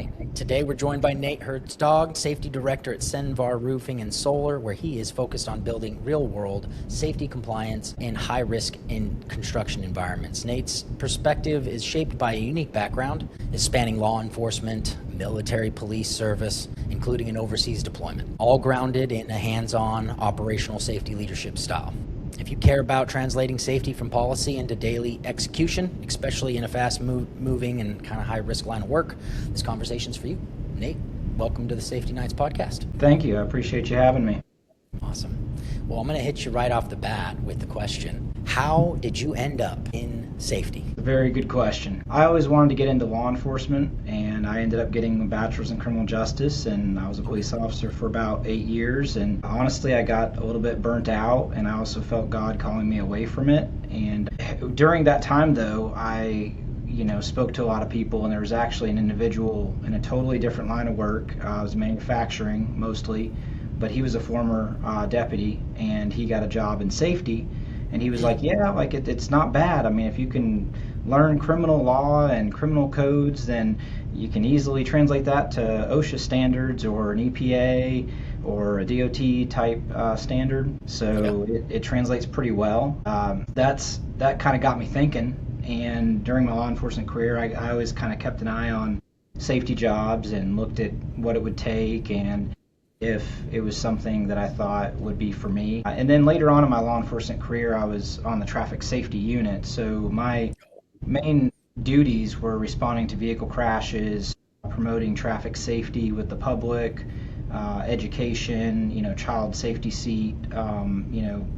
right. Today we're joined by Nate Hertzog, Safety Director at Cenvar Roofing and Solar, where he is focused on building real-world safety compliance in high-risk in construction environments. Nate's perspective is shaped by a unique background, spanning law enforcement, military police service, including an overseas deployment, all grounded in a hands-on operational safety leadership style. If you care about translating safety from policy into daily execution, especially in a fast-moving and kind of high-risk line of work, this conversation's for you. Nate, welcome to the Safety Nights podcast. Thank you. I appreciate you having me. Awesome. Well, I'm going to hit you right off the bat with the question, how did you end up in safety? A very good question. I always wanted to get into law enforcement, and I ended up getting a bachelor's in criminal justice, and I was a police officer for about 8 years, and honestly, I got a little bit burnt out, and I also felt God calling me away from it. And during that time, though, I spoke to a lot of people, and there was actually an individual in a totally different line of work. I was manufacturing mostly, but he was a former deputy, and he got a job in safety. And he was like, yeah, like it's not bad. I mean, if you can learn criminal law and criminal codes, then you can easily translate that to OSHA standards or an EPA or a DOT type standard. So it translates pretty well. That kind of got me thinking. And during my law enforcement career, I always kind of kept an eye on safety jobs and looked at what it would take and if it was something that I thought would be for me. And then later on in my law enforcement career, I was on the traffic safety unit. So my main duties were responding to vehicle crashes, promoting traffic safety with the public, education, child safety seat,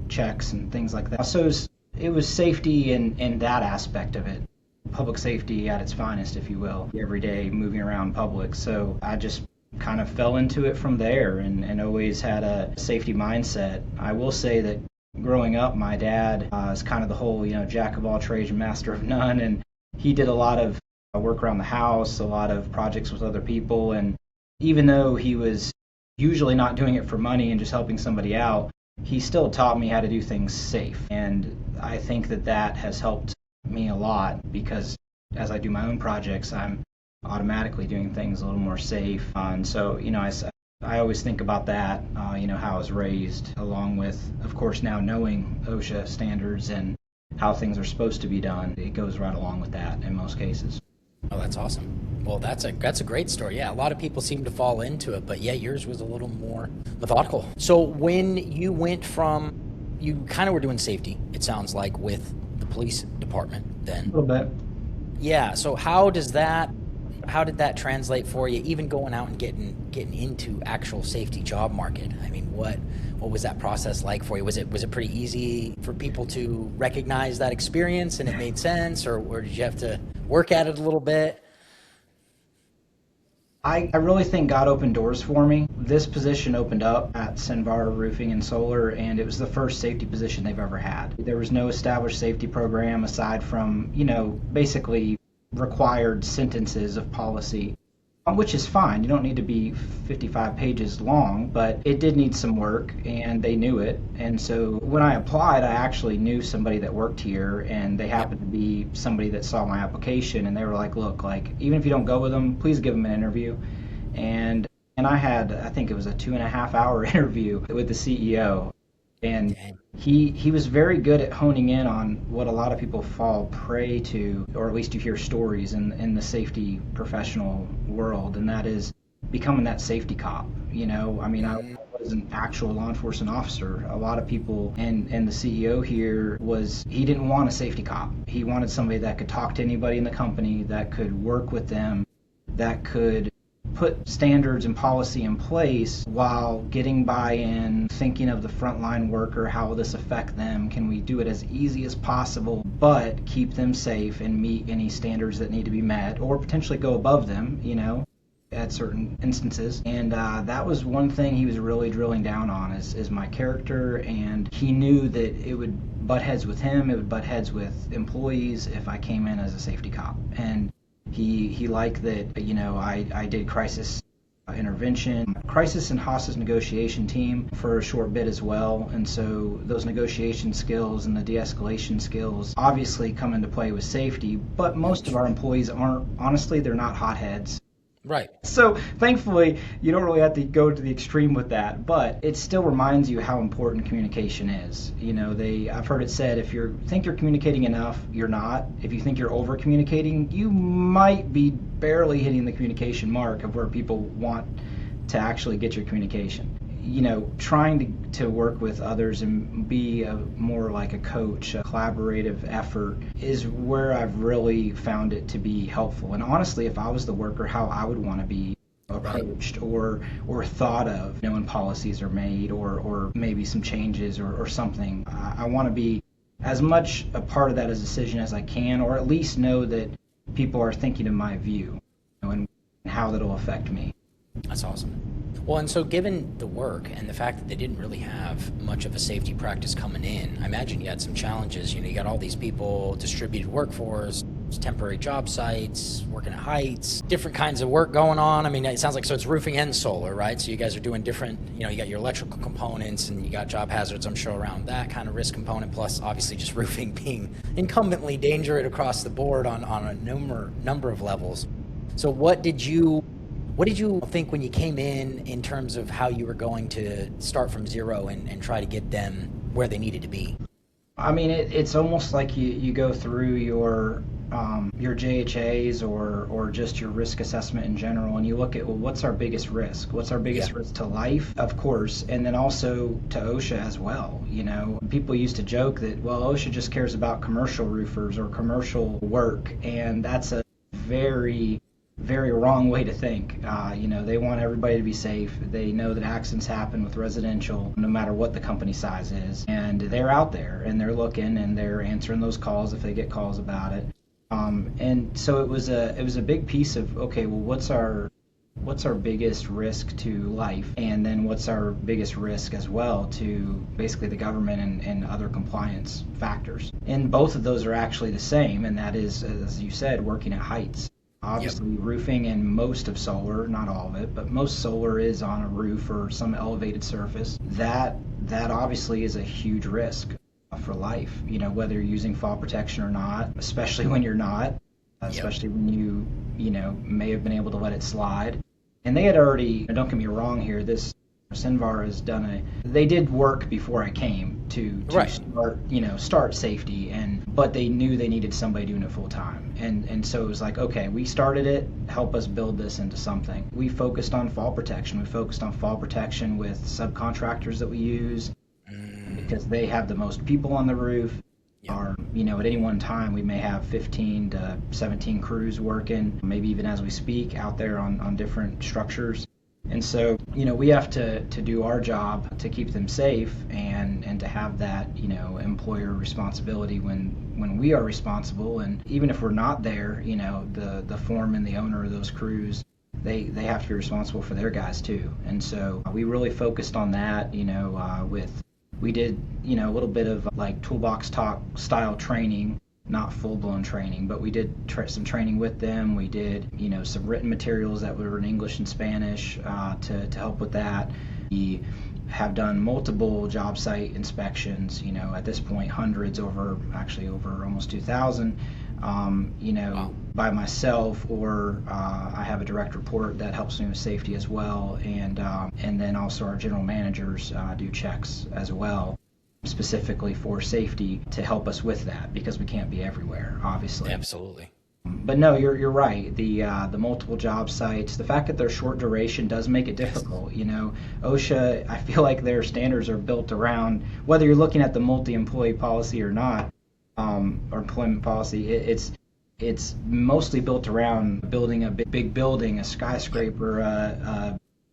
checks and things like that. So it was safety in that aspect of it. Public safety at its finest, if you will, every day moving around public. So I just kind of fell into it from there and always had a safety mindset. I will say that growing up, my dad is kind of the whole, jack of all trades and master of none. And he did a lot of work around the house, a lot of projects with other people. And even though he was usually not doing it for money and just helping somebody out, he still taught me how to do things safe. And I think that has helped me a lot because as I do my own projects, I'm automatically doing things a little more safe. And so, I always think about that, how I was raised, along with, of course, now knowing OSHA standards and how things are supposed to be done. It goes right along with that in most cases. Oh, that's awesome. Well, that's a great story. Yeah, a lot of people seem to fall into it, but yeah, yours was a little more methodical. So when you went from, you kind of were doing safety, it sounds like, with the police department then. A little bit. Yeah, so how did that translate for you, even going out and getting into actual safety job market? I mean, what was that process like for you? Was it pretty easy for people to recognize that experience and it made sense, or did you have to work at it a little bit? I really think God opened doors for me. This position opened up at Cenvar Roofing and Solar, and it was the first safety position they've ever had. There was no established safety program aside from, basically required sentences of policy, which is fine. You don't need to be 55 pages long, but it did need some work, and they knew it. And so when I applied, I actually knew somebody that worked here, and they happened to be somebody that saw my application, and they were like, look, even if you don't go with them, please give them an interview. And I had, I think it was a 2.5-hour interview with the CEO. And he was very good at honing in on what a lot of people fall prey to, or at least you hear stories in the safety professional world, and that is becoming that safety cop. I was an actual law enforcement officer. A lot of people, and the CEO here he didn't want a safety cop. He wanted somebody that could talk to anybody in the company, that could work with them, that could put standards and policy in place while getting buy-in, thinking of the frontline worker, how will this affect them? Can we do it as easy as possible, but keep them safe and meet any standards that need to be met, or potentially go above them, at certain instances. And that was one thing he was really drilling down on is my character, and he knew that it would butt heads with him, it would butt heads with employees if I came in as a safety cop. And he liked that, I did crisis intervention, crisis and hostage negotiation team for a short bit as well. And so those negotiation skills and the de-escalation skills obviously come into play with safety, but most of our employees aren't, honestly, they're not hotheads. Right. So thankfully, you don't really have to go to the extreme with that, but it still reminds you how important communication is. I've heard it said, if you think you're communicating enough, you're not. If you think you're over communicating, you might be barely hitting the communication mark of where people want to actually get your communication. Trying to work with others and be more like a coach, a collaborative effort is where I've really found it to be helpful. And honestly, if I was the worker, how I would want to be approached or thought of, when policies are made or maybe some changes or something. I want to be as much a part of that as decision as I can, or at least know that people are thinking of my view, and how that'll affect me. That's awesome. Well, and so given the work and the fact that they didn't really have much of a safety practice coming in, I imagine you had some challenges. You got all these people, distributed workforce, temporary job sites, working at heights, different kinds of work going on. I mean, it sounds like, so it's roofing and solar, right? So you guys are doing different, you got your electrical components and you got job hazards, I'm sure, around that kind of risk component, plus obviously just roofing being incumbently dangerous across the board on a number of levels. So what did you think when you came in terms of how you were going to start from zero and try to get them where they needed to be? I mean, it's almost like you go through your JHAs or just your risk assessment in general, and you look at, well, what's our biggest risk? What's our biggest risk to life, of course, and then also to OSHA as well. People used to joke that, well, OSHA just cares about commercial roofers or commercial work, and that's a very wrong way to think. They want everybody to be safe. They know that accidents happen with residential, no matter what the company size is. And they're out there and they're looking and they're answering those calls if they get calls about it. And so it was a big piece of, okay, well, what's our biggest risk to life, and then what's our biggest risk as well to basically the government and other compliance factors. And both of those are actually the same, and that is, as you said, working at heights. Obviously, yep. Roofing and most of solar, not all of it, but most solar is on a roof or some elevated surface. That obviously is a huge risk for life, whether you're using fall protection or not, especially when you're not, especially when you may have been able to let it slide. And they had already, don't get me wrong here, this Senvar has they did work before I came to right. start safety, but they knew they needed somebody doing it full time. And so it was like, okay, we started it, help us build this into something. We focused on fall protection. We focused on fall protection with subcontractors that we use because they have the most people on the roof. Yep. At any one time we may have 15 to 17 crews working, maybe even as we speak, out there on different structures. And so, we have to do our job to keep them safe and to have that, employer responsibility when we are responsible. And even if we're not there, the foreman, the owner of those crews, they have to be responsible for their guys too. And so we really focused on that, we did, a little bit of like toolbox talk style training, not full-blown training, but we did some training with them. We did, some written materials that were in English and Spanish to help with that. We have done multiple job site inspections, at this point, hundreds over almost 2,000, wow. By myself, or I have a direct report that helps me with safety as well. And then also our general managers do checks as well, specifically for safety to help us with that, because we can't be everywhere, obviously. Absolutely. But no, you're right. The multiple job sites, the fact that they're short duration does make it difficult. OSHA, I feel like their standards are built around, whether you're looking at the multi-employee policy or not, or employment policy, it's mostly built around building a big building, a skyscraper,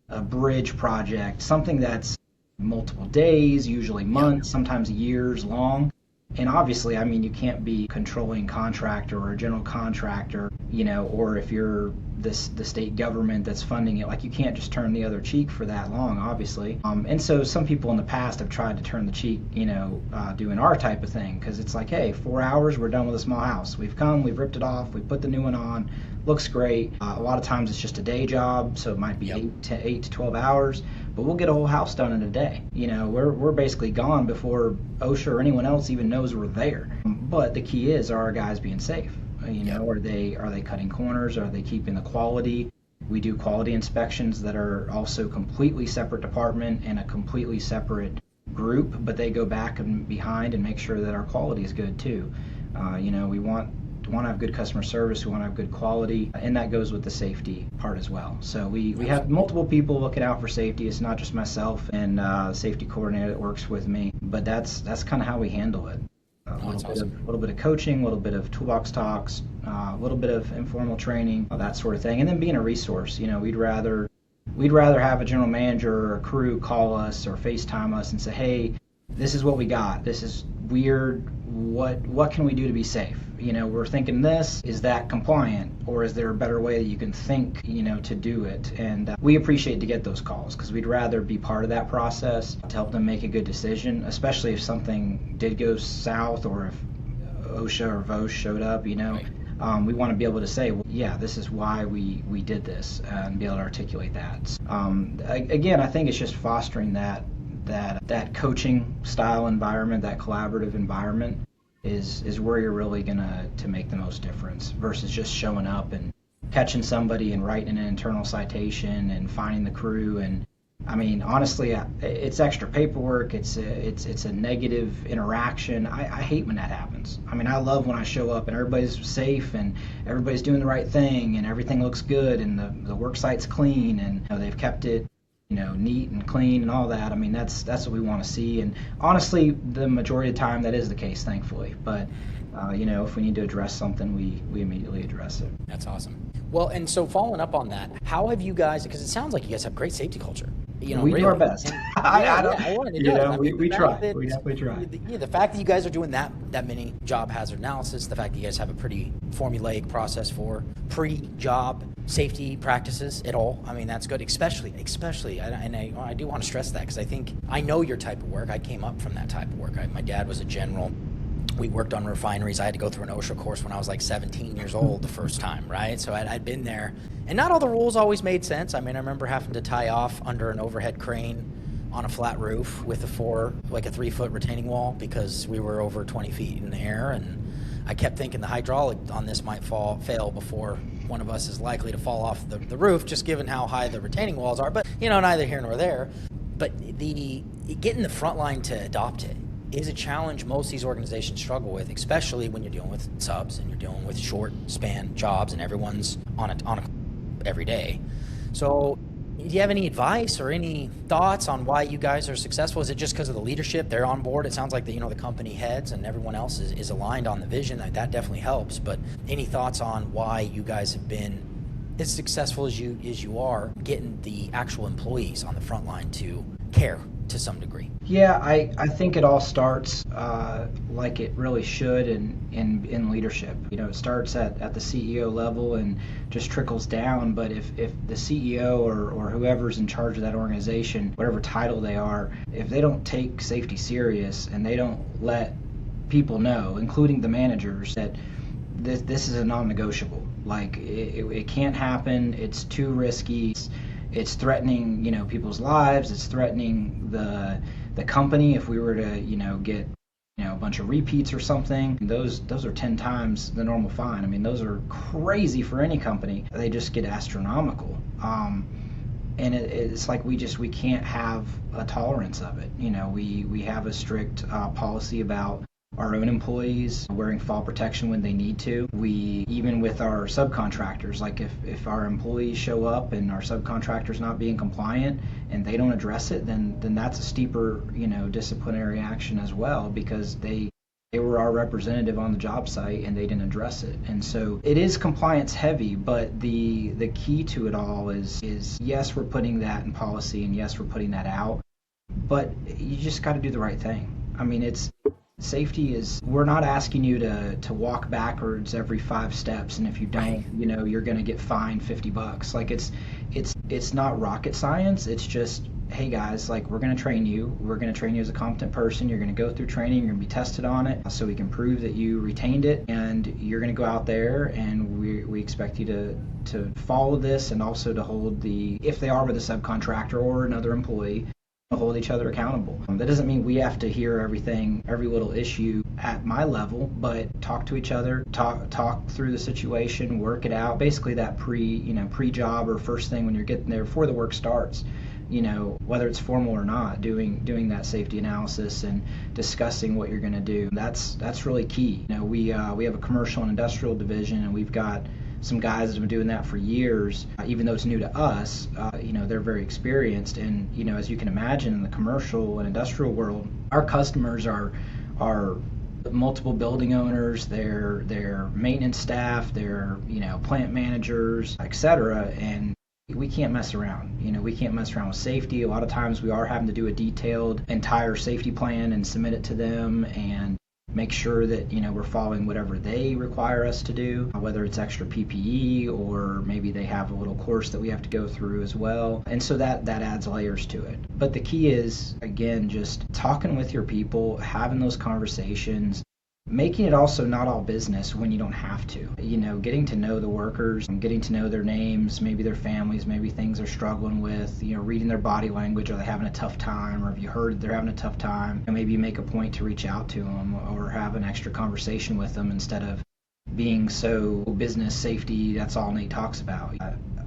a bridge project, something that's multiple days, usually months, sometimes years long. And obviously, you can't be controlling contractor or a general contractor, or if you're the state government that's funding it, like you can't just turn the other cheek for that long, obviously. And so some people in the past have tried to turn the cheek, doing our type of thing, because it's like, hey, 4 hours, we're done with a small house. We've ripped it off, we put the new one on, looks great. A lot of times it's just a day job, so it might be 8 to 12 hours, but we'll get a whole house done in a day. We're basically gone before OSHA or anyone else even knows we're there. But the key is, are our guys being safe? Are they cutting corners? Are they keeping the quality? We do quality inspections that are also completely separate department and a completely separate group, but they go back and behind and make sure that our quality is good too. We want to have good customer service, we want to have good quality, and that goes with the safety part as well. So we have multiple people looking out for safety. It's not just myself and the safety coordinator that works with me, but that's kind of how we handle it. A little bit of coaching, a little bit of toolbox talks, a little bit of informal training, that sort of thing, and then being a resource. We'd rather have a general manager or a crew call us or FaceTime us and say, hey, this is what we got. This is weird. What can we do to be safe? We're thinking this. Is that compliant? Or is there a better way that you can think, to do it? And we appreciate to get those calls because we'd rather be part of that process to help them make a good decision, especially if something did go south or if OSHA or VOSH showed up, Right. We want to be able to say, well, yeah, this is why we did this, and be able to articulate that. Again, I think it's just fostering that coaching style environment, that collaborative environment is where you're really gonna to make the most difference versus just showing up and catching somebody and writing an internal citation and finding the crew. And I mean, honestly, it's extra paperwork. It's a negative interaction. I hate when that happens. I mean, I love when I show up and everybody's safe and everybody's doing the right thing and everything looks good and the work site's clean and they've kept it neat and clean and all that. I mean, that's what we want to see. And honestly, the majority of the time that is the case, thankfully. But if we need to address something, we immediately address it. That's awesome. Well, and so following up on that, how have you guys, because it sounds like you guys have great safety culture. We do our best. We try. We definitely try. The fact that you guys are doing that many job hazard analysis, the fact that you guys have a pretty formulaic process for pre-job safety practices at all, I mean, that's good, especially, and I do want to stress that because I know your type of work. I came up from that type of work. My dad was a general. We worked on refineries. I had to go through an OSHA course when I was like 17 years old the first time, right? So I'd been there. And not all the rules always made sense. I mean, I remember having to tie off under an overhead crane on a flat roof with a 3-foot retaining wall because we were over 20 feet in the air. And I kept thinking the hydraulic on this might fail before one of us is likely to fall off the roof, just given how high the retaining walls are. But, neither here nor there. But getting the Frontline to adopt it is a challenge most of these organizations struggle with, especially when you're dealing with subs and you're dealing with short span jobs and everyone's on a every day. So do you have any advice or any thoughts on why you guys are successful? Is it just because of the leadership? They're on board. It sounds like the company heads and everyone else is aligned on the vision. That definitely helps. But any thoughts on why you guys have been as successful as you are getting the actual employees on the front line to care to some degree? Yeah, I think it all starts like it really should in leadership. It starts at the CEO level and just trickles down. But if the CEO or whoever's in charge of that organization, whatever title they are, if they don't take safety serious and they don't let people know, including the managers, that this is a non-negotiable. Like it can't happen. It's too risky. It's threatening, people's lives. It's threatening the company if we were to, get, a bunch of repeats or something. Those are 10 times the normal fine. I mean, those are crazy for any company. They just get astronomical. And it's like we can't have a tolerance of it. We have a strict policy about our own employees wearing fall protection when they need to. We, even with our subcontractors, like if our employees show up and our subcontractor's not being compliant and they don't address it, then that's a steeper, disciplinary action as well, because they were our representative on the job site and they didn't address it. And so it is compliance heavy, but the key to it all is yes, we're putting that in policy and yes, we're putting that out, but you just got to do the right thing. I mean, safety is, we're not asking you to walk backwards every 5 steps, and if you don't, you're going to get fined $50. Like it's not rocket science. It's just, hey guys, like we're going to train you. We're going to train you as a competent person. You're going to go through training. You're going to be tested on it so we can prove that you retained it, and you're going to go out there and we expect you to follow this and also to hold if they are with a subcontractor or another employee, hold each other accountable. That doesn't mean we have to hear everything, every little issue at my level, but talk to each other, talk through the situation, work it out. Basically that pre-job or first thing when you're getting there before the work starts. Whether it's formal or not, doing that safety analysis and discussing what you're going to do. That's really key. We have a commercial and industrial division, and we've got some guys that have been doing that for years. Even though it's new to us, they're very experienced. And as you can imagine, in the commercial and industrial world, our customers are multiple building owners, their maintenance staff, their plant managers, etc. And we can't mess around. We can't mess around with safety. A lot of times we are having to do a detailed entire safety plan and submit it to them and make sure that we're following whatever they require us to do, whether it's extra PPE or maybe they have a little course that we have to go through as well. And so that adds layers to it. But the key is, again, just talking with your people, having those conversations, making it also not all business when you don't have to. Getting to know the workers, getting to know their names, maybe their families, maybe things they're struggling with, reading their body language. Are they having a tough time? Or have you heard they're having a tough time? And maybe you make a point to reach out to them or have an extra conversation with them instead of being so business safety, that's all Nate talks about.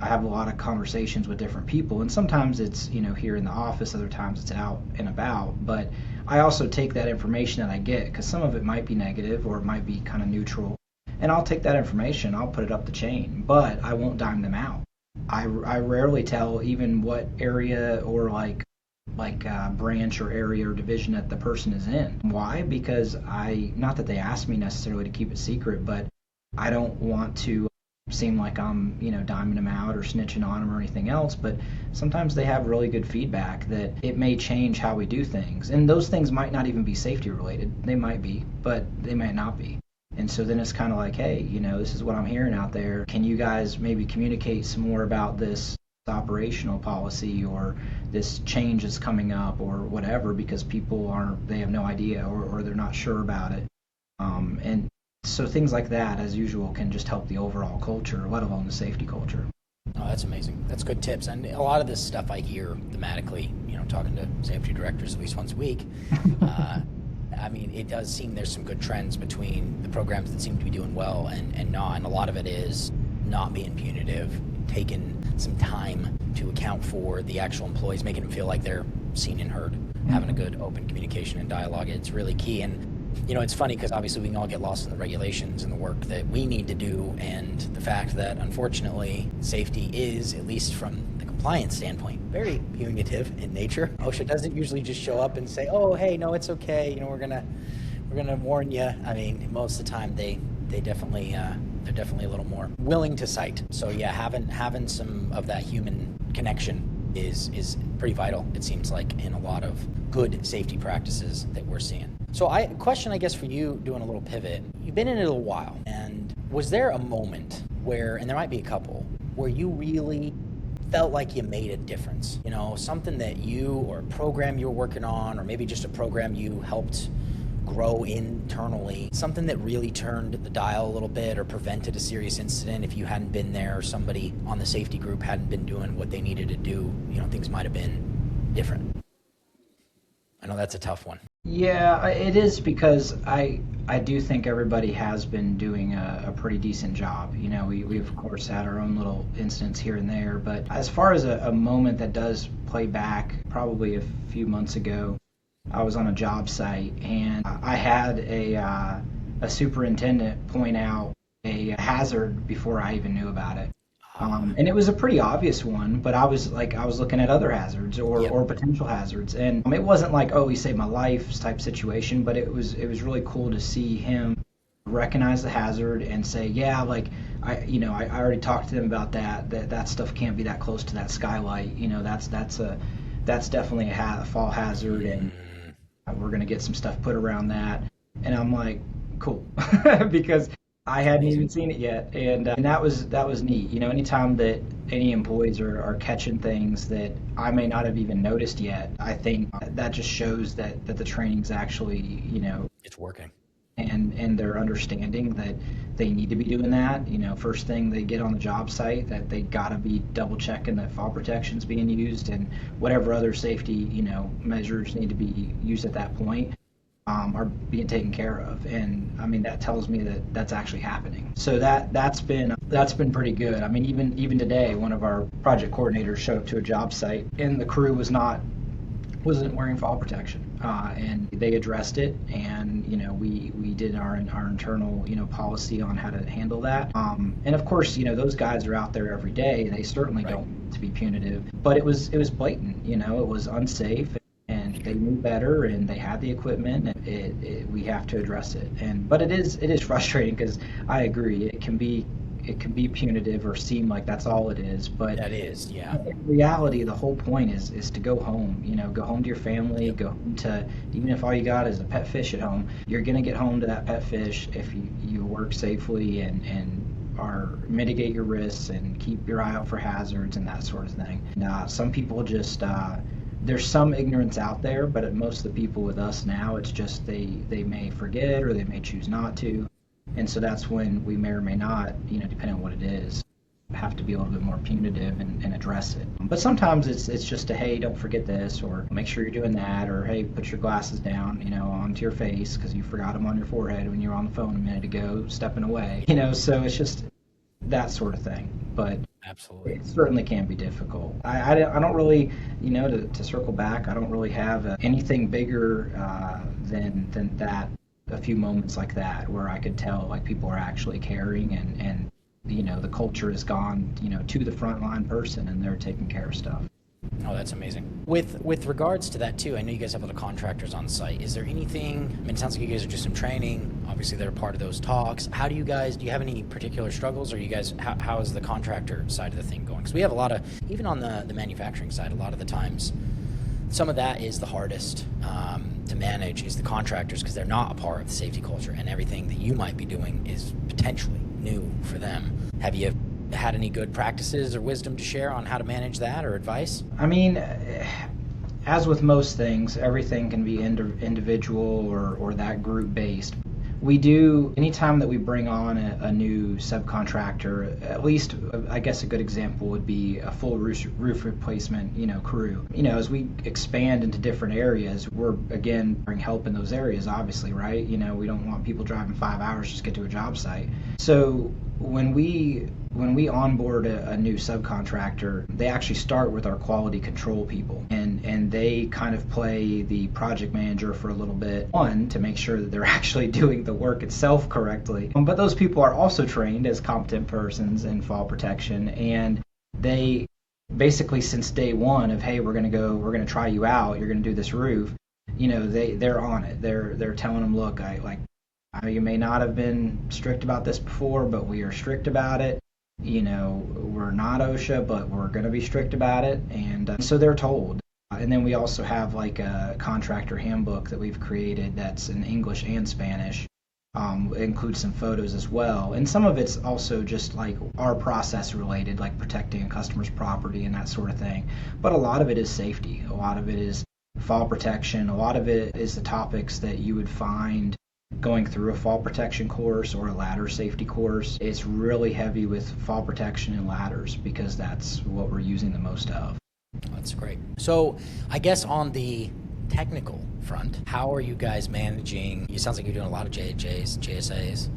I have a lot of conversations with different people, and sometimes it's here in the office, other times it's out and about, but I also take that information that I get, because some of it might be negative or it might be kind of neutral, and I'll take that information, I'll put it up the chain, but I won't dime them out. I rarely tell even what area or like branch or area or division that the person is in. Why? Because not that they ask me necessarily to keep it secret, but I don't want to seem like I'm diming them out or snitching on them or anything else, but sometimes they have really good feedback that it may change how we do things, and those things might not even be safety related. They might be, but they might not be. And so then it's kind of like, hey, this is what I'm hearing out there. Can you guys maybe communicate some more about this operational policy or this change is coming up or whatever, because people they have no idea or they're not sure about it. And so things like that, as usual, can just help the overall culture, let alone the safety culture. Oh, that's amazing. That's good tips. And a lot of this stuff I hear thematically, talking to safety directors at least once a week. It does seem there's some good trends between the programs that seem to be doing well and not. And a lot of it is not being punitive, taking some time to account for the actual employees, making them feel like they're seen and heard, having a good open communication and dialogue. It's really key. And it's funny because obviously we can all get lost in the regulations and the work that we need to do, and the fact that unfortunately safety is, at least from the compliance standpoint, very punitive in nature. OSHA doesn't usually just show up and say, oh, hey, no, it's okay, we're gonna warn you. Most of the time they're definitely a little more willing to cite. So yeah, having some of that human connection is pretty vital, it seems like, in a lot of good safety practices that we're seeing. So question, I guess, for you, doing a little pivot. You've been in it a while, and was there a moment where, and there might be a couple, where you really felt like you made a difference? Something that or a program you were working on, or maybe just a program you helped grow internally, something that really turned the dial a little bit or prevented a serious incident. If you hadn't been there, or somebody on the safety group hadn't been doing what they needed to do, things might have been different. I know that's a tough one. Yeah, it is, because I do think everybody has been doing a pretty decent job. We of course had our own little incidents here and there, but as far as a moment that does play back, probably a few months ago, I was on a job site and I had a superintendent point out a hazard before I even knew about it. And it was a pretty obvious one, but I was looking at other hazards or potential hazards, and it wasn't like, oh, he saved my life type situation, but it was really cool to see him recognize the hazard and say, yeah, like I already talked to them about that stuff can't be that close to that skylight. That's definitely a fall hazard, and we're gonna get some stuff put around that. And I'm like, cool, because I hadn't even seen it yet, and that was neat. Anytime that any employees are catching things that I may not have even noticed yet, I think that just shows that the training's actually, it's working. and they're understanding that they need to be doing that. First thing they get on the job site, that they got to be double checking that fall protection's being used and whatever other safety, measures need to be used at that point. Are being taken care of, and I mean that tells me that that's actually happening. So that's been pretty good. I mean, even today, one of our project coordinators showed up to a job site, and the crew wasn't wearing fall protection, and they addressed it, and we did our internal policy on how to handle that, and of course those guys are out there every day. They certainly don't want to be punitive, but it was blatant. It was unsafe. And they knew better, and they had the equipment, and we have to address it. But it is frustrating, because I agree it can be punitive or seem like that's all it is. But That is, yeah. in reality, the whole point is to go home. Go home to your family. Go home to, even if all you got is a pet fish at home, you're gonna get home to that pet fish if you work safely and mitigate your risks and keep your eye out for hazards and that sort of thing. Some people just there's some ignorance out there, but most of the people with us now, it's just they may forget, or they may choose not to. And so that's when we may or may not, depending on what it is, have to be a little bit more punitive and address it. But sometimes it's just a, hey, don't forget this, or make sure you're doing that, or hey, put your glasses down, onto your face because you forgot them on your forehead when you were on the phone a minute ago, stepping away. So it's just that sort of thing. But Absolutely. it certainly can be difficult. I don't really, to circle back, I don't really have anything bigger than that, a few moments like that where I could tell like people are actually caring, and the culture has gone, to the frontline person, and they're taking care of stuff. Oh, that's amazing. With regards to that too, I know you guys have a lot of contractors on site. Is there anything, it sounds like you guys are just some training. Obviously they're a part of those talks. Do you have any particular struggles, or you guys, how is the contractor side of the thing going? Because we have a lot of, even on the manufacturing side, a lot of the times, some of that is the hardest to manage is the contractors, because they're not a part of the safety culture, and everything that you might be doing is potentially new for them. Have you had any good practices or wisdom to share on how to manage that, or advice? I mean, as with most things, everything can be individual or that group based. We do, anytime that we bring on a new subcontractor, at least I guess a good example would be a full roof replacement, crew. As we expand into different areas, we're again bring help in those areas, obviously, right? We don't want people driving 5 hours just to get to a job site. So when we onboard a new subcontractor, they actually start with our quality control people, and they kind of play the project manager for a little bit, one, to make sure that they're actually doing the work itself correctly. But those people are also trained as competent persons in fall protection, and they basically, since day one of, hey, we're gonna try you out, you're gonna do this roof, they're on it. They're telling them, look, you may not have been strict about this before, but we are strict about it. We're not OSHA, but we're going to be strict about it. And so they're told. And then we also have like a contractor handbook that we've created that's in English and Spanish. It includes some photos as well. And some of it's also just like our process related, like protecting a customer's property and that sort of thing. But a lot of it is safety. A lot of it is fall protection. A lot of it is the topics that you would find going through a fall protection course or a ladder safety course. It's really heavy with fall protection and ladders because that's what we're using the most of. That's great. So I guess on the technical front, how are you guys managing? It sounds like you're doing a lot of JHAs, JSAs.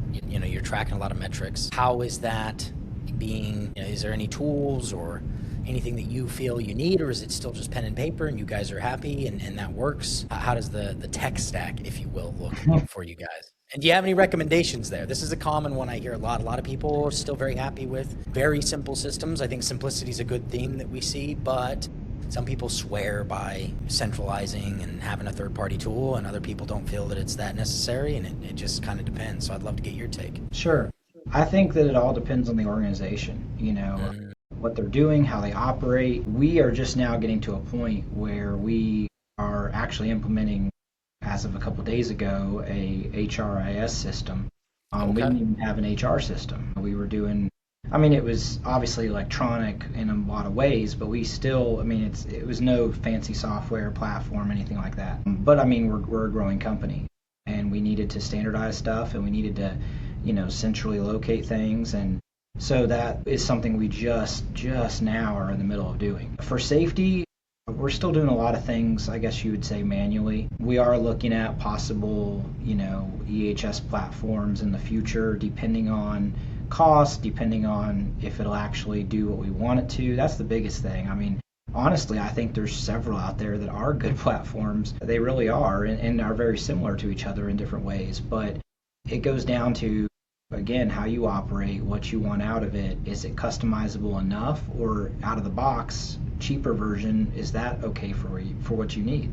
You're tracking a lot of metrics. How is that being? Is there any tools or anything that you feel you need, or is it still just pen and paper and you guys are happy and that works? How does the tech stack, if you will, look for you guys? And do you have any recommendations there? This is a common one I hear a lot. A lot of people are still very happy with very simple systems. I think simplicity is a good theme that we see, but some people swear by centralizing and having a third-party tool, and other people don't feel that it's that necessary, and it just kind of depends. So I'd love to get your take. Sure. I think that it all depends on the organization, what they're doing, how they operate. We are just now getting to a point where we are actually implementing, as of a couple of days ago, a HRIS system. We didn't even have an HR system. We were doing, it was obviously electronic in a lot of ways, but we still, it was no fancy software platform, anything like that. But we're a growing company, and we needed to standardize stuff, and we needed to, centrally locate things. And so that is something we just now are in the middle of doing. For safety, we're still doing a lot of things, I guess you would say, manually. We are looking at possible, EHS platforms in the future, depending on cost, depending on if it'll actually do what we want it to. That's the biggest thing. I mean, honestly, I think there's several out there that are good platforms. They really are, and are very similar to each other in different ways. But it goes down to, again, how you operate, what you want out of it. Is it customizable enough, or out of the box, cheaper version, is that okay for what you need?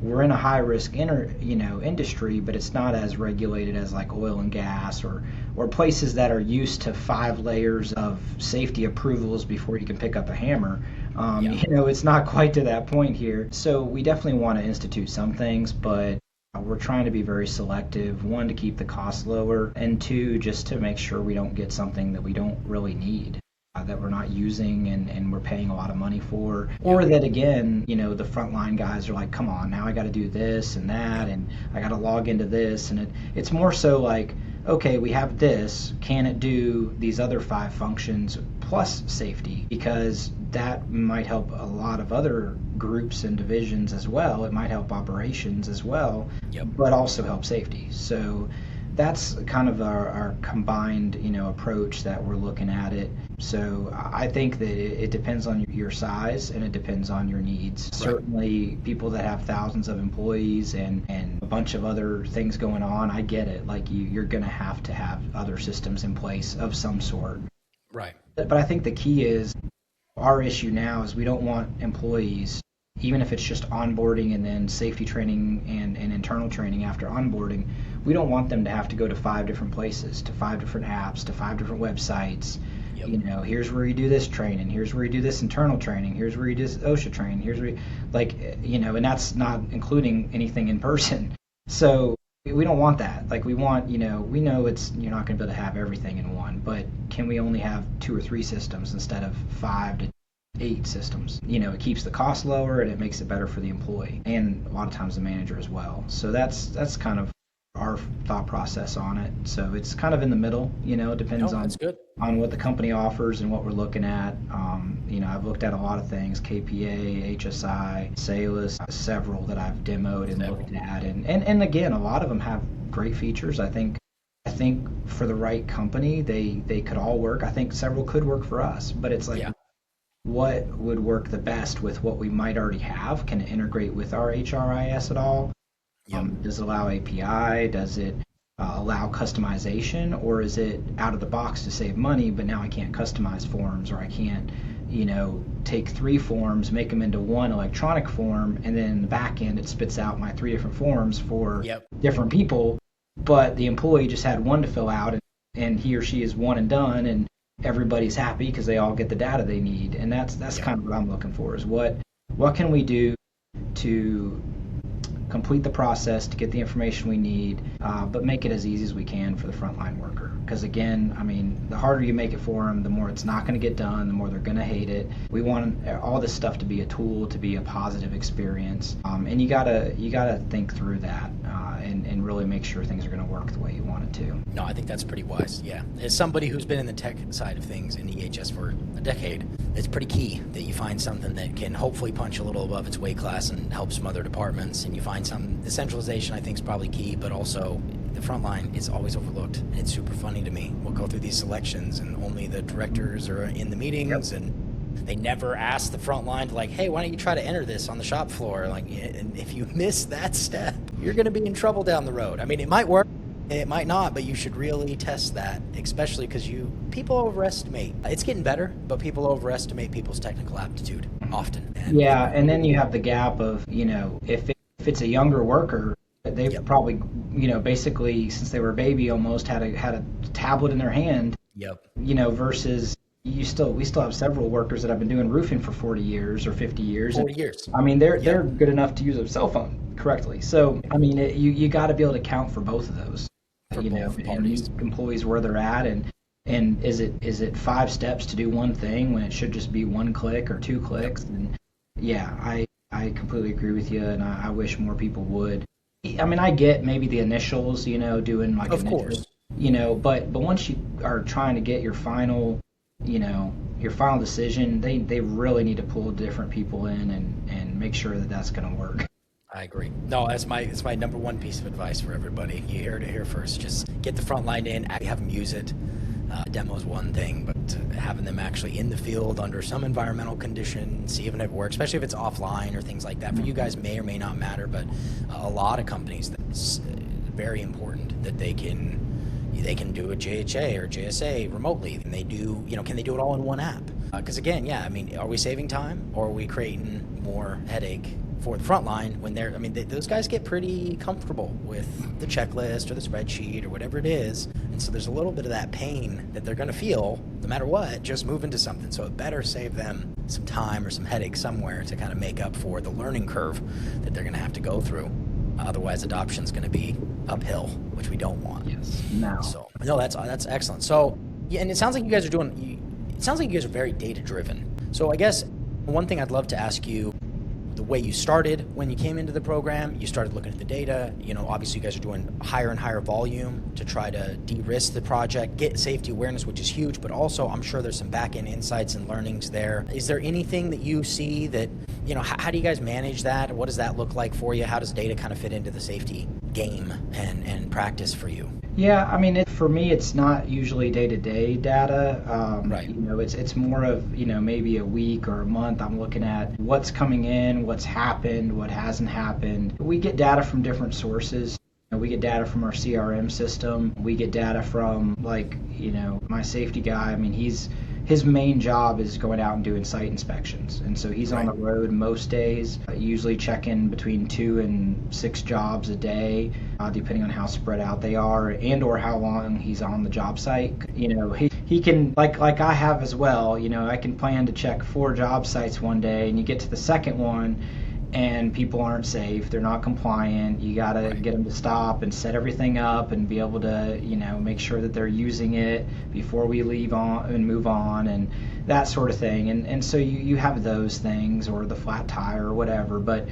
We're in a high risk industry, but it's not as regulated as like oil and gas or places that are used to 5 layers of safety approvals before you can pick up a hammer. It's not quite to that point here. So we definitely want to institute some things, but we're trying to be very selective. 1, to keep the costs lower, and 2, just to make sure we don't get something that we don't really need, that we're not using and we're paying a lot of money for. Or that, again, the frontline guys are like, come on, now I got to do this and that, and I got to log into this. And it's more so like, okay, we have this, can it do these other 5 functions plus safety? Because that might help a lot of other groups and divisions as well. It might help operations as well, but also help safety. So that's kind of our combined, approach that we're looking at it. So I think that it depends on your size, and it depends on your needs. Right. Certainly people that have thousands of employees and a bunch of other things going on, I get it. Like you're going to have other systems in place of some sort. Right. But I think the key is, our issue now is we don't want employees, even if it's just onboarding and then safety training and internal training after onboarding, we don't want them to have to go to 5 different places, to 5 different apps, to 5 different websites. Here's where you do this training, here's where you do this internal training, here's where you do this OSHA training, here's where and that's not including anything in person. So we don't want that. Like we want, we know you're not going to be able to have everything in one, but can we only have 2 or 3 systems instead of 5 to 8 systems? It keeps the cost lower, and it makes it better for the employee, and a lot of times the manager as well. So that's kind of our thought process on it. So it's kind of in the middle. It depends on what the company offers and what we're looking at. I've looked at a lot of things: KPA, HSI, Salus, several that I've demoed and looked at, and again, a lot of them have great features. I think for the right company, they could all work. I think several could work for us, but it's like, what would work the best with what we might already have? Can it integrate with our HRIS at all? Does it allow API? Does it allow customization? Or is it out of the box to save money, but now I can't customize forms, or I can't, take 3 forms, make them into one electronic form, and then in the back end it spits out my 3 different forms for different people, but the employee just had one to fill out, and he or she is one and done, and everybody's happy because they all get the data they need. And that's kind of what I'm looking for, is what can we do to complete the process, to get the information we need, but make it as easy as we can for the frontline worker. Because again, the harder you make it for them, the more it's not going to get done, the more they're going to hate it. We want all this stuff to be a tool, to be a positive experience, and you gotta think through that and really make sure things are going to work the way you want it to. No, I think that's pretty wise. Yeah, as somebody who's been in the tech side of things in EHS for a decade, it's pretty key that you find something that can hopefully punch a little above its weight class and help some other departments, and you find some decentralization. I think is probably key, but also the front line is always overlooked, and it's super funny to me. We'll go through these selections, and only the directors are in the meetings, and they never ask the front line to, like, hey, why don't you try to enter this on the shop floor? Like, and if you miss that step, you're going to be in trouble down the road. It might work, it might not, but you should really test that, especially because people overestimate. It's getting better, but people overestimate people's technical aptitude often. And then you have the gap of, if it's a younger worker, they've probably, basically since they were a baby almost had a tablet in their hand. Versus we still have several workers that have been doing roofing for 40 years or 50 years. 40 years. They're good enough to use a cell phone correctly. So, you got to be able to account for both of those. For both parties. And employees where they're at, and is it 5 steps to do one thing when it should just be 1 click or 2 clicks? And I completely agree with you, and I wish more people would. I mean, I get maybe the initials, doing like Of initials, course. but once you are trying to get your final, your final decision, they really need to pull different people in and make sure that that's going to work. I agree. No, it's my number one piece of advice for everybody. You heard it here first. Just get the front line in, have them use it. Demo is one thing, but having them actually in the field under some environmental condition, see if it works, especially if it's offline or things like that. For you guys, may or may not matter, but a lot of companies, that's very important that they can do a JHA or JSA remotely, and they do, can they do it all in one app? Because again, yeah, I mean, are we saving time or are we creating more headache for the front line when those guys get pretty comfortable with the checklist or the spreadsheet or whatever it is. And so there's a little bit of that pain that they're going to feel no matter what, just move into something. So it better save them some time or some headache somewhere to kind of make up for the learning curve that they're going to have to go through. Otherwise, adoption is going to be uphill, which we don't want. Yes. No. So no, that's excellent. So yeah, and it sounds like you guys are very data driven. So I guess one thing I'd love to ask you, the way you started when you came into the program, you started looking at the data. Obviously you guys are doing higher and higher volume to try to de-risk the project, get safety awareness, which is huge, but also I'm sure there's some back-end insights and learnings there. Is there anything that you see that, how do you guys manage that? What does that look like for you? How does data kind of fit into the safety game and practice for you? Yeah, I mean, for me, it's not usually day-to-day data. Right. It's more of, maybe a week or a month. I'm looking at what's coming in, what's happened, what hasn't happened. We get data from different sources. We get data from our CRM system. We get data from, my safety guy. I mean, his main job is going out and doing site inspections. And so he's on the road most days, usually checking between 2 and 6 jobs a day, depending on how spread out they are and or how long he's on the job site. He can, like I have as well, I can plan to check 4 job sites one day, and you get to the second one and people aren't safe, they're not compliant. You got to get them to stop and set everything up and be able to, make sure that they're using it before we leave on and move on and that sort of thing. And so you have those things, or the flat tire or whatever, but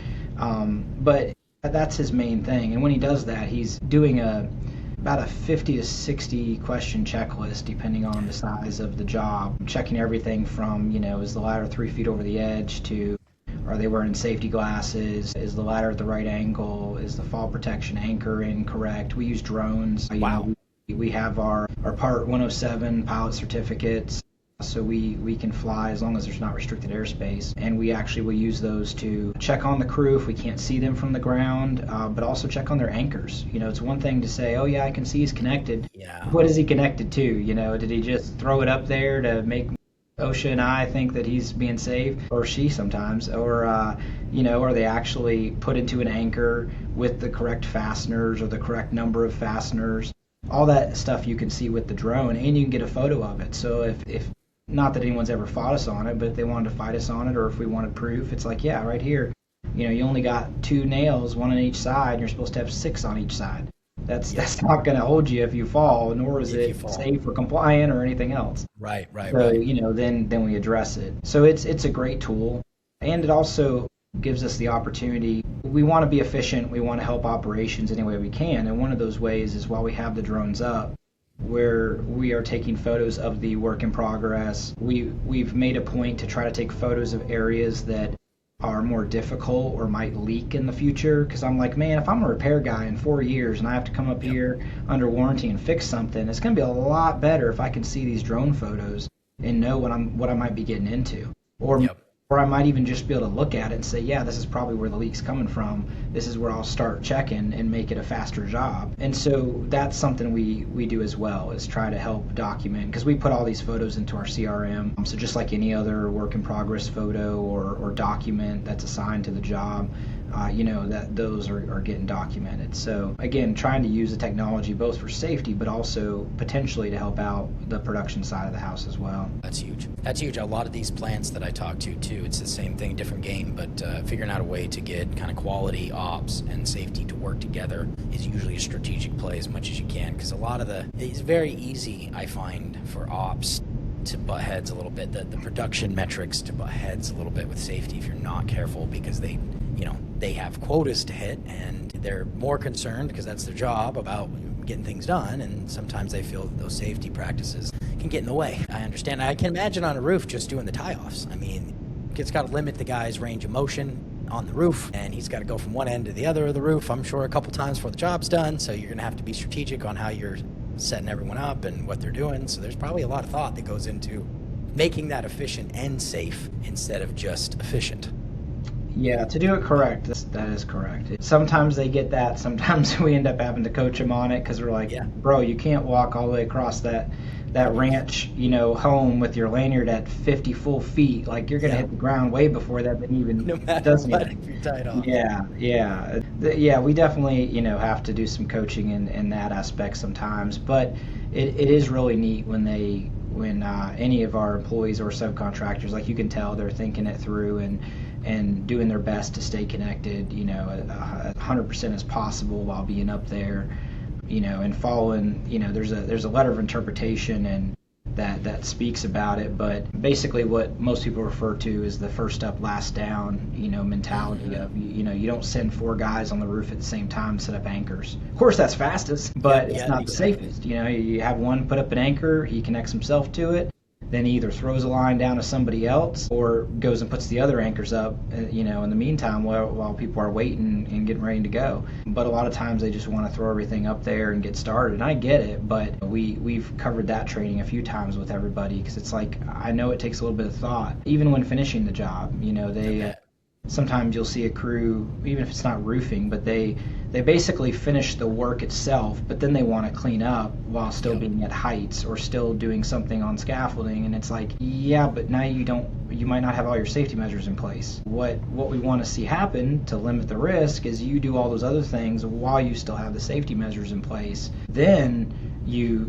that's his main thing. And when he does that, he's doing about a 50 to 60 question checklist depending on the size of the job, checking everything from, is the ladder 3 feet over the edge to, are they wearing safety glasses? Is the ladder at the right angle? Is the fall protection anchor incorrect? We use drones. Wow. We have our Part 107 pilot certificates, so we can fly as long as there's not restricted airspace. And we actually will use those to check on the crew if we can't see them from the ground, but also check on their anchors. It's one thing to say, oh yeah, I can see he's connected. Yeah. What is he connected to? Did he just throw it up there to make OSHA and I think that he's being safe, or she sometimes, or are they actually put into an anchor with the correct fasteners or the correct number of fasteners? All that stuff you can see with the drone, and you can get a photo of it. So if not that anyone's ever fought us on it, but if they wanted to fight us on it, or if we wanted proof, it's like, yeah, right here, you only got 2 nails, 1 on each side, and you're supposed to have 6 on each side. That's not going to hold you if you fall, nor is it safe or compliant or anything else. Right. So, then we address it. So it's a great tool, and it also gives us the opportunity. We want to be efficient. We want to help operations any way we can, and one of those ways is while we have the drones up, where we are taking photos of the work in progress. We've made a point to try to take photos of areas that are more difficult or might leak in the future, because I'm like, man, if I'm a repair guy in 4 years and I have to come up here under warranty and fix something, it's going to be a lot better if I can see these drone photos and know what I might be getting into, or I might even just be able to look at it and say, yeah, this is probably where the leak's coming from. This is where I'll start checking and make it a faster job. And so that's something we do as well, is try to help document, because we put all these photos into our CRM. So just like any other work in progress photo or document that's assigned to the job, that those are getting documented. So again, trying to use the technology both for safety, but also potentially to help out the production side of the house as well. That's huge. A lot of these plants that I talk to too, it's the same thing, different game, but figuring out a way to get kind of quality ops and safety to work together is usually a strategic play as much as you can, because it's very easy, I find, for ops to butt heads a little bit, the production metrics to butt heads a little bit with safety if you're not careful, because they they have quotas to hit, and they're more concerned, because that's their job, about getting things done, and sometimes they feel that those safety practices can get in the way. I understand. I can imagine on a roof just doing the tie-offs. I mean, it's got to limit the guy's range of motion on the roof, and he's got to go from one end to the other of the roof, I'm sure, a couple times before the job's done. So you're going to have to be strategic on how you're setting everyone up and what they're doing. So there's probably a lot of thought that goes into making that efficient and safe instead of just efficient. Yeah, to do it correct, that is correct. Sometimes they get that. Sometimes we end up having to coach them on it, because we're like, bro, you can't walk all the way across that ranch, home with your lanyard at 50 full feet. Like, you're going to hit the ground way before that thing even no matter what, if you're tied off. Yeah. We definitely, have to do some coaching in that aspect sometimes. But it is really neat when any of our employees or subcontractors, like, you can tell they're thinking it through and doing their best to stay connected, 100% as possible while being up there, and following, there's a letter of interpretation and that speaks about it, but basically what most people refer to is the first up, last down, mentality of, you don't send 4 guys on the roof at the same time to set up anchors. Of course, that's fastest, but it's not the safest. You have one put up an anchor, he connects himself to it, then he either throws a line down to somebody else or goes and puts the other anchors up, in the meantime while people are waiting and getting ready to go. But a lot of times they just want to throw everything up there and get started. And I get it, but we've covered that training a few times with everybody, because it's like, I know it takes a little bit of thought, even when finishing the job. Sometimes you'll see a crew, even if it's not roofing, but they basically finish the work itself, but then they want to clean up while still being at heights or still doing something on scaffolding. And it's like, yeah, but now you might not have all your safety measures in place. What we want to see happen to limit the risk is you do all those other things while you still have the safety measures in place. Then you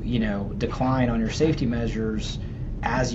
decline on your safety measures as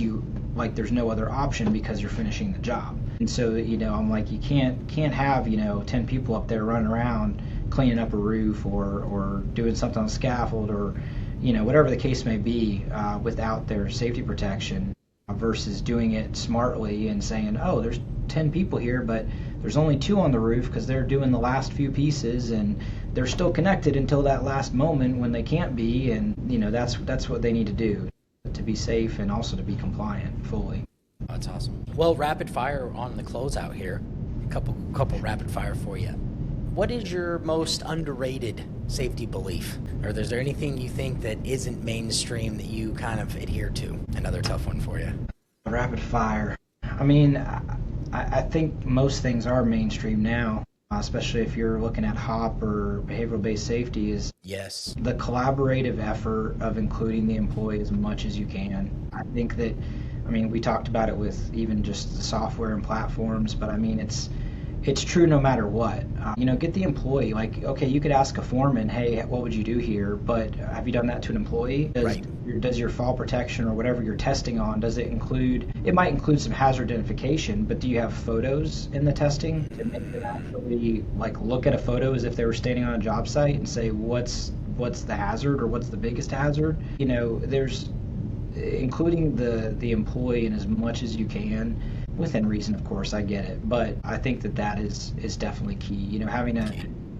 there's no other option, because you're finishing the job. And so, I'm like, you can't have, 10 people up there running around cleaning up a roof or doing something on scaffold or, whatever the case may be, without their safety protection, versus doing it smartly and saying, oh, there's 10 people here, but there's only 2 on the roof because they're doing the last few pieces and they're still connected until that last moment when they can't be. And, that's what they need to do to be safe and also to be compliant fully. That's awesome. Well, rapid fire on the closeout here. A couple rapid fire for you. What is your most underrated safety belief? Or is there anything you think that isn't mainstream that you kind of adhere to? Another tough one for you. Rapid fire. I mean, I think most things are mainstream now, especially if you're looking at HOP or behavioral-based safety, is the collaborative effort of including the employee as much as you can. I think that, we talked about it with even just the software and platforms, but it's true no matter what. Get the employee. Like, okay, you could ask a foreman, hey, what would you do here? But have you done that to an employee? Does your fall protection or whatever you're testing on, it might include some hazard identification, but do you have photos in the testing to make them actually look at a photo as if they were standing on a job site and say, what's the hazard or what's the biggest hazard? There's including the employee in as much as you can, within reason, of course, I get it, but I think that is definitely key. Having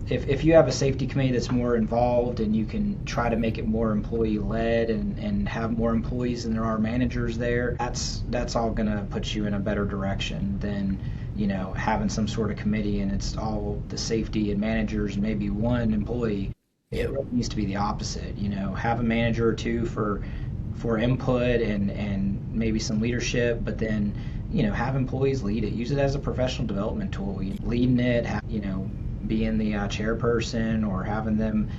if you have a safety committee that's more involved and you can try to make it more employee led and have more employees than there are managers there, that's all going to put you in a better direction than having some sort of committee and it's all the safety and managers and maybe one employee. It really needs to be the opposite. Have a manager or 2 for input and maybe some leadership, but then have employees lead it. Use it as a professional development tool. Leading it, being the chairperson or having them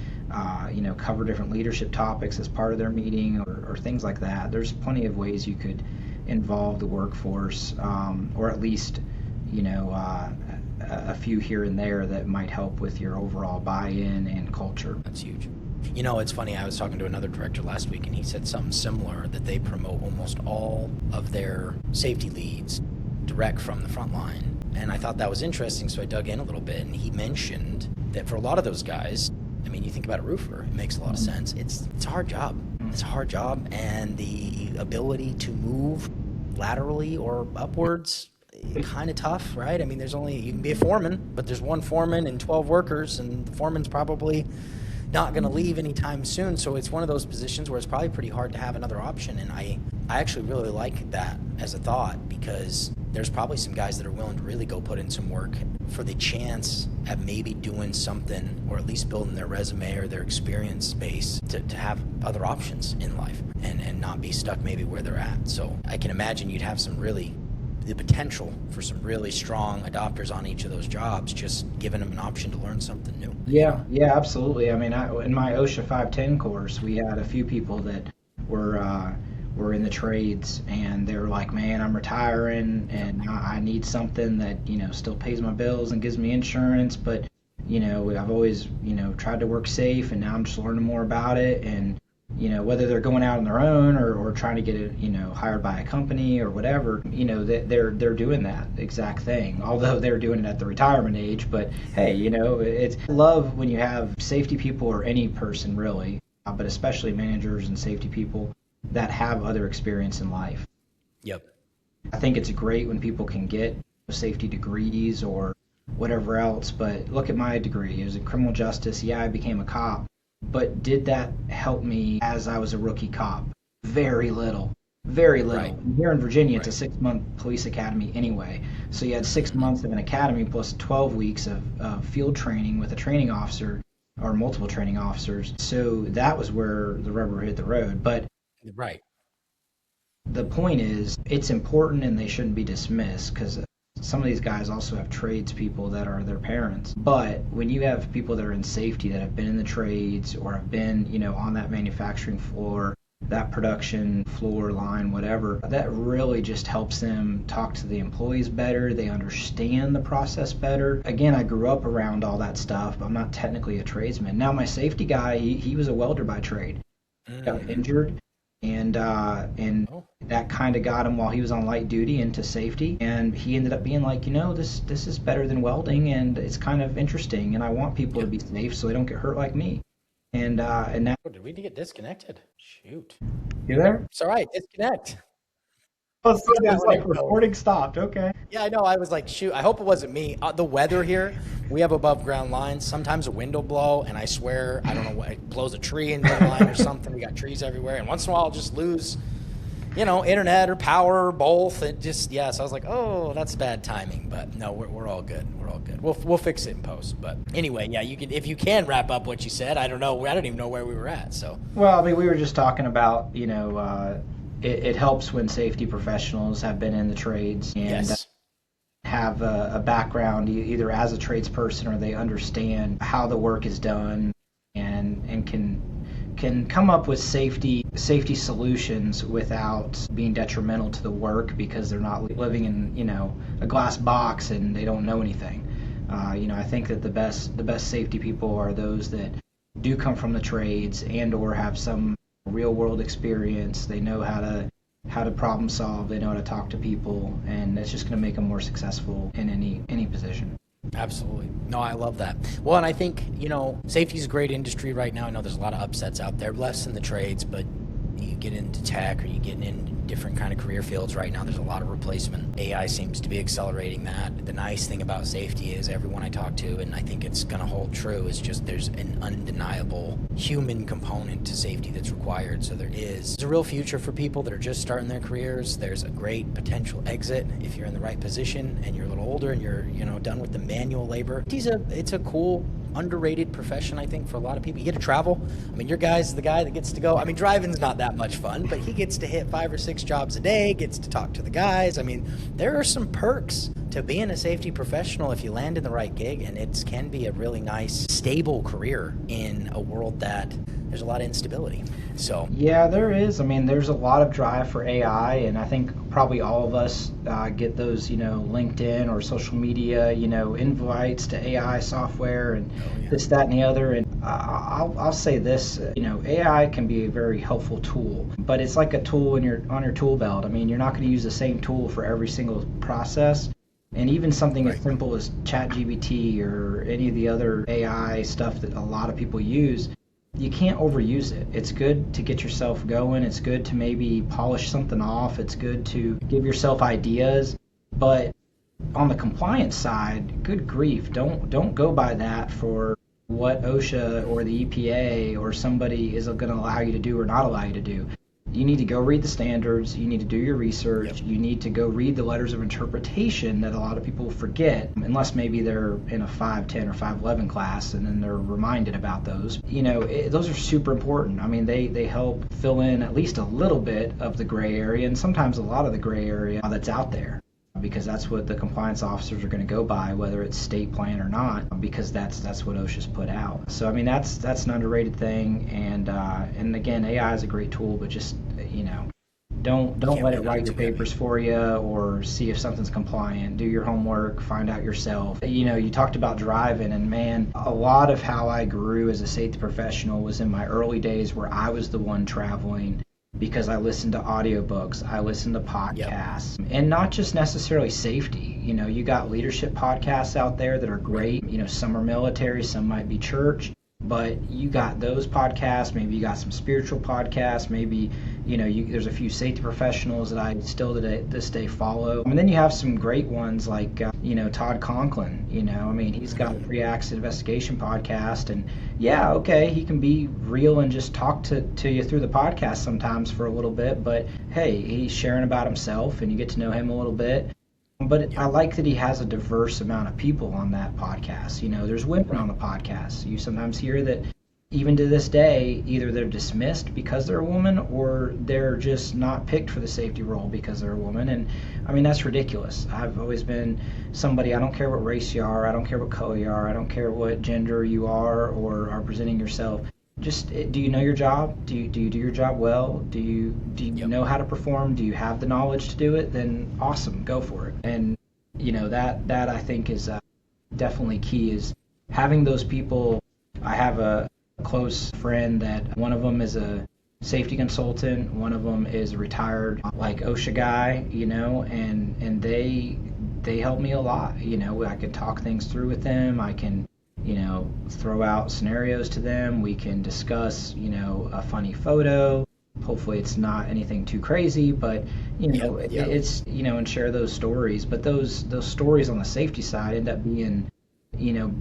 cover different leadership topics as part of their meeting or things like that. There's plenty of ways you could involve the workforce, or at least a few here and there that might help with your overall buy-in and culture. That's huge. It's funny, I was talking to another director last week and he said something similar, that they promote almost all of their safety leads direct from the Frontline. And I thought that was interesting, so I dug in a little bit, and he mentioned that for a lot of those guys, you think about a roofer, it makes a lot of sense. It's a hard job. It's a hard job, and the ability to move laterally or upwards kind of tough, right? I mean, you can be a foreman, but there's one foreman and 12 workers, and the foreman's probably not going to leave anytime soon. So it's one of those positions where it's probably pretty hard to have another option. And I actually really like that as a thought, because there's probably some guys that are willing to really go put in some work for the chance at maybe doing something, or at least building their resume or their experience base to have other options in life and not be stuck maybe where they're at. So I can imagine you'd have the potential for some really strong adopters on each of those jobs, just giving them an option to learn something new. Yeah, absolutely. I mean, in my OSHA 510 course, we had a few people that were in the trades, and they were like, man, I'm retiring and I need something that, still pays my bills and gives me insurance, but, I've always, tried to work safe, and now I'm just learning more about it. And whether they're going out on their own or trying to get it, hired by a company or whatever, they're doing that exact thing, although they're doing it at the retirement age. But hey, it's love when you have safety people, or any person really, but especially managers and safety people that have other experience in life. Yep. I think it's great when people can get safety degrees or whatever else, but look at my degree. It was in criminal justice. Yeah, I became a cop. But did that help me as I was a rookie cop? Very little. Very little. Right. Here in Virginia, it's a 6-month police academy anyway. So you had 6 months of an academy plus 12 weeks of field training with a training officer or multiple training officers. So that was where the rubber hit the road. But right. The point is, it's important, and they shouldn't be dismissed, because some of these guys also have tradespeople that are their parents. But when you have people that are in safety that have been in the trades or have been, on that manufacturing floor, that production floor line, whatever, that really just helps them talk to the employees better. They understand the process better. Again, I grew up around all that stuff, but I'm not technically a tradesman. Now, my safety guy, he was a welder by trade. Got injured. And that kind of got him while he was on light duty into safety, and he ended up being like, this is better than welding, and it's kind of interesting, and I want people to be safe so they don't get hurt like me. And now, did we get disconnected? Shoot. You there? It's all right. Disconnect. Oh, so it's like recording stopped. Okay. Yeah, I know. I was like, shoot, I hope it wasn't me. The weather here, we have above ground lines. Sometimes a wind will blow, and I swear, I don't know what, it blows a tree into the line or something. We got trees everywhere. And once in a while, I'll just lose, internet or power or both. It just, so I was like, oh, that's bad timing. But no, we're all good. We're all good. We'll fix it in post. But anyway, yeah, if you can wrap up what you said. I don't know. I don't even know where we were at. So. Well, I mean, we were just talking about, it helps when safety professionals have been in the trades and have a background either as a tradesperson, or they understand how the work is done and can come up with safety solutions without being detrimental to the work, because they're not living in a glass box and they don't know anything. I think that the best safety people are those that do come from the trades and or have some real world experience. They know how to problem solve. They know how to talk to people, and it's just going to make them more successful in any position. Absolutely. No, I love that. Well, and I think, safety is a great industry right now. I know there's a lot of upsets out there, less in the trades, but you get into tech or you get in different kind of career fields right now, there's a lot of replacement. AI seems to be accelerating that. The nice thing about safety is everyone I talk to, and I think it's going to hold true, is just there's an undeniable human component to safety that's required. So there's a real future for people that are just starting their careers. There's a great potential exit if you're in the right position and you're a little older and you're done with the manual labor. It's a cool, underrated profession, I think, for a lot of people. You get to travel. I mean, your guy's the guy that gets to go. I mean, driving's not that much fun, but he gets to hit 5 or 6 jobs a day, gets to talk to the guys. I mean, there are some perks to being a safety professional if you land in the right gig, and it can be a really nice, stable career in a world that there's a lot of instability. So yeah, there is. I mean, there's a lot of drive for AI, and I think probably all of us get those, LinkedIn or social media, invites to AI software and this, that, and the other. And I'll say this, AI can be a very helpful tool, but it's like a tool on your tool belt. I mean, you're not going to use the same tool for every single process. And even something as simple as ChatGPT or any of the other AI stuff that a lot of people use, you can't overuse it. It's good to get yourself going. It's good to maybe polish something off. It's good to give yourself ideas. But On the compliance side, good grief, don't go by that for what OSHA or the EPA or somebody is going to allow you to do or not allow you to do. You need to go read the standards. You need to do your research. You need to go read the letters of interpretation that a lot of people forget, unless maybe they're in a 510 or 511 class, and then they're reminded about those. Those are super important. I mean, they help fill in at least a little bit of the gray area, and sometimes a lot of the gray area that's out there, because that's what the compliance officers are going to go by, whether it's state plan or not, because that's what OSHA's put out. So I mean, that's an underrated thing, and again, AI is a great tool, but just don't let it write your papers for you or see if something's compliant. Do your homework, find out yourself. You talked about driving, and man, a lot of how I grew as a safety professional was in my early days where I was the one traveling, because I listened to audiobooks, I listened to podcasts, and not just necessarily safety. You got leadership podcasts out there that are great. Some are military, some might be church, but you got those podcasts. Maybe you got some spiritual podcasts. Maybe there's a few safety professionals that I still this day follow. And then you have some great ones like Todd Conklin. He's got a pre-accident investigation podcast, and he can be real and just talk to you through the podcast sometimes for a little bit, but hey, he's sharing about himself and you get to know him a little bit. But I like that he has a diverse amount of people on that podcast. There's women on the podcast. You sometimes hear that even to this day, either they're dismissed because they're a woman, or they're just not picked for the safety role because they're a woman. And I mean, that's ridiculous. I've always been somebody, I don't care what race you are, I don't care what color you are, I don't care what gender you are or are presenting yourself. Just, do you know your job? Do you do your job well? Do you know how to perform? Do you have the knowledge to do it? Then awesome, go for it. And that I think is definitely key, is having those people. I have a close friend that one of them is a safety consultant, one of them is a retired OSHA guy, and they help me a lot. I can talk things through with them. I can throw out scenarios to them. We can discuss, a funny photo. Hopefully it's not anything too crazy, but it's and share those stories. But those stories on the safety side end up being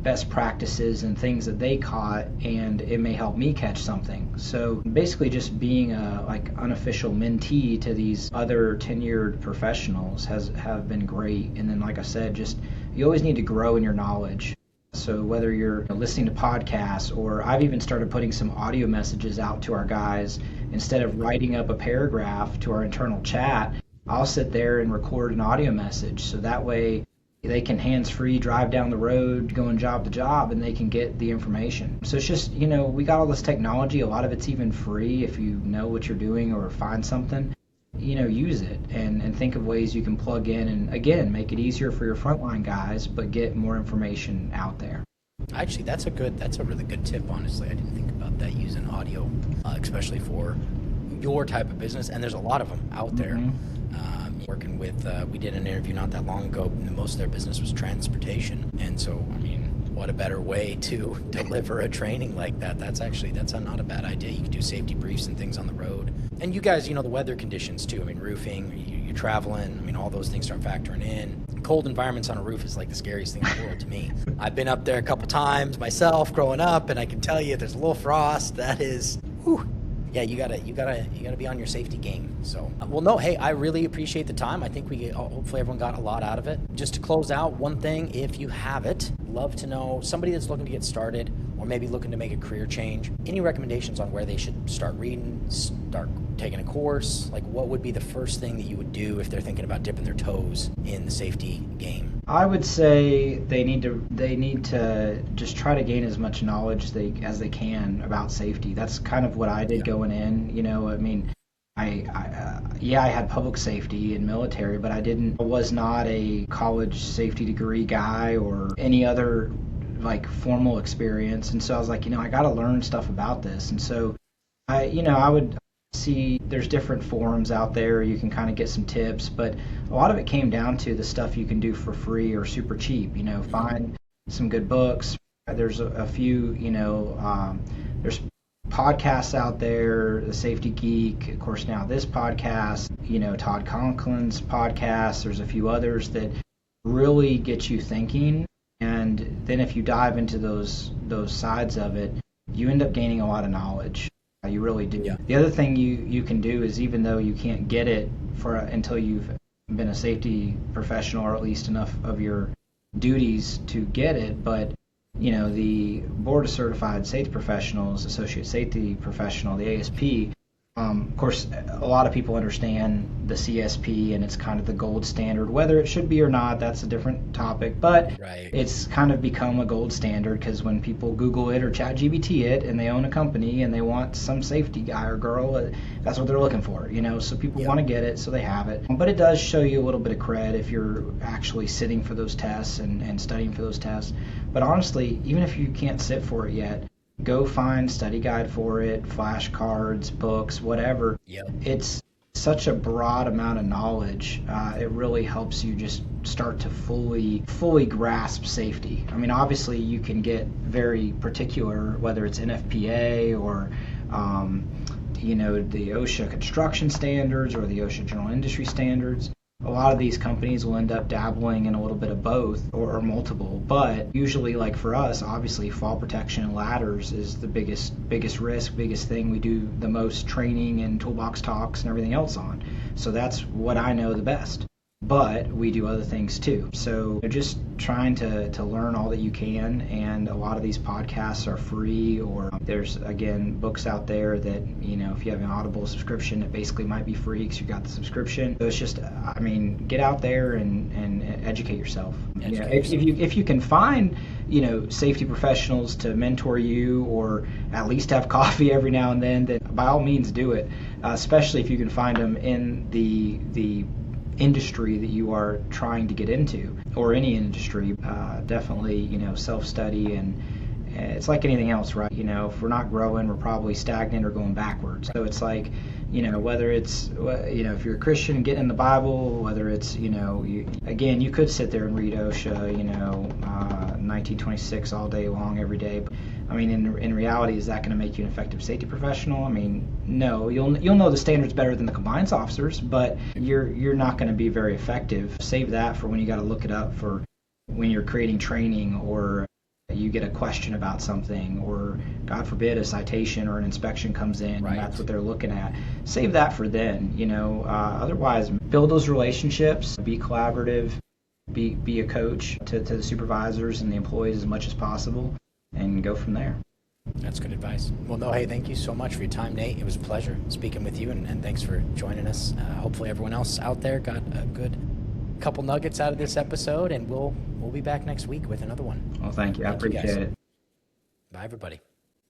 best practices and things that they caught, and it may help me catch something. So basically just being a unofficial mentee to these other tenured professionals have been great. And then, like I said, just you always need to grow in your knowledge. So whether you're listening to podcasts, or I've even started putting some audio messages out to our guys, instead of writing up a paragraph to our internal chat, I'll sit there and record an audio message. So that way they can hands-free drive down the road, going job to job, and they can get the information. So it's just, we got all this technology. A lot of it's even free if you know what you're doing or find something. Use it and think of ways you can plug in and, again, make it easier for your frontline guys, but get more information out there. Actually, that's a really good tip, honestly. I didn't think about that, using audio, especially for your type of business, and there's a lot of them out there. Working with, we did an interview not that long ago, and most of their business was transportation, and so, what a better way to deliver a training like that. That's not a bad idea. You can do safety briefs and things on the road. And you guys, the weather conditions too. Roofing, you're traveling, all those things start factoring in. Cold environments on a roof is like the scariest thing in the world to me. I've been up there a couple times myself growing up, and I can tell you, if there's a little frost, that is, whew. Yeah, you gotta be on your safety game. So, I really appreciate the time. I think hopefully everyone got a lot out of it. Just to close out, one thing, if you have it, love to know somebody that's looking to get started, or maybe looking to make a career change. Any recommendations on where they should start reading, start taking a course? What would be the first thing that you would do if they're thinking about dipping their toes in the safety game? I would say they need to just try to gain as much knowledge as they can about safety. That's kind of what I did going in. I had public safety and military, but I was not a college safety degree guy or any other formal experience. And so I was like, I got to learn stuff about this. And so I would see there's different forums out there. You can kind of get some tips, but a lot of it came down to the stuff you can do for free or super cheap. Find some good books. There's a few, there's podcasts out there, The Safety Geek, of course, now this podcast, Todd Conklin's podcast. There's a few others that really get you thinking. And then if you dive into those sides of it, you end up gaining a lot of knowledge. You really do. Yeah. The other thing you can do is, even though you can't get it until you've been a safety professional, or at least enough of your duties to get it, but the Board of Certified Safety Professionals, Associate Safety Professional, the ASP, of course, a lot of people understand the CSP, and it's kind of the gold standard. Whether it should be or not, that's a different topic, but Right. it's kind of become a gold standard, because when people Google it or ChatGPT it, and they own a company and they want some safety guy or girl, that's what they're looking for, so people want to get it, so they have it. But it does show you a little bit of cred if you're actually sitting for those tests and studying for those tests. But honestly, even if you can't sit for it yet, go find study guide for it, flashcards, books, whatever. Yep. It's such a broad amount of knowledge. It really helps you just start to fully grasp safety. I mean, obviously you can get very particular, whether it's NFPA or the OSHA construction standards or the OSHA general industry standards. A lot of these companies will end up dabbling in a little bit of both, or multiple, but usually, like for us, obviously fall protection and ladders is the biggest risk, biggest thing we do the most training and toolbox talks and everything else on. So that's what I know the best. But we do other things too. So just trying to learn all that you can, and a lot of these podcasts are free, or there's, again, books out there that, if you have an Audible subscription, it basically might be free because you got the subscription. So it's just, get out there and educate yourself. If you can find, safety professionals to mentor you, or at least have coffee every now and then by all means do it, especially if you can find them in the industry that you are trying to get into, or any industry. Definitely, self-study, and it's like anything else, right? If we're not growing, we're probably stagnant or going backwards. So it's like, whether it's, if you're a Christian, get in the Bible, whether it's, you could sit there and read OSHA, 1926 all day long, every day. But, in reality, is that going to make you an effective safety professional? No. You'll know the standards better than the compliance officers, but you're not going to be very effective. Save that for when you got to look it up for when you're creating training, or you get a question about something, or God forbid a citation or an inspection comes in, right, and that's what they're looking at. Save that for then. Otherwise, build those relationships, be collaborative, be a coach to the supervisors and the employees as much as possible, and go from there. That's good advice. Well, no, hey, thank you so much for your time, Nate. It was a pleasure speaking with you, and thanks for joining us. Hopefully everyone else out there got a good couple nuggets out of this episode, and we'll be back next week with another one. Well, thank you. I appreciate it. Bye, everybody.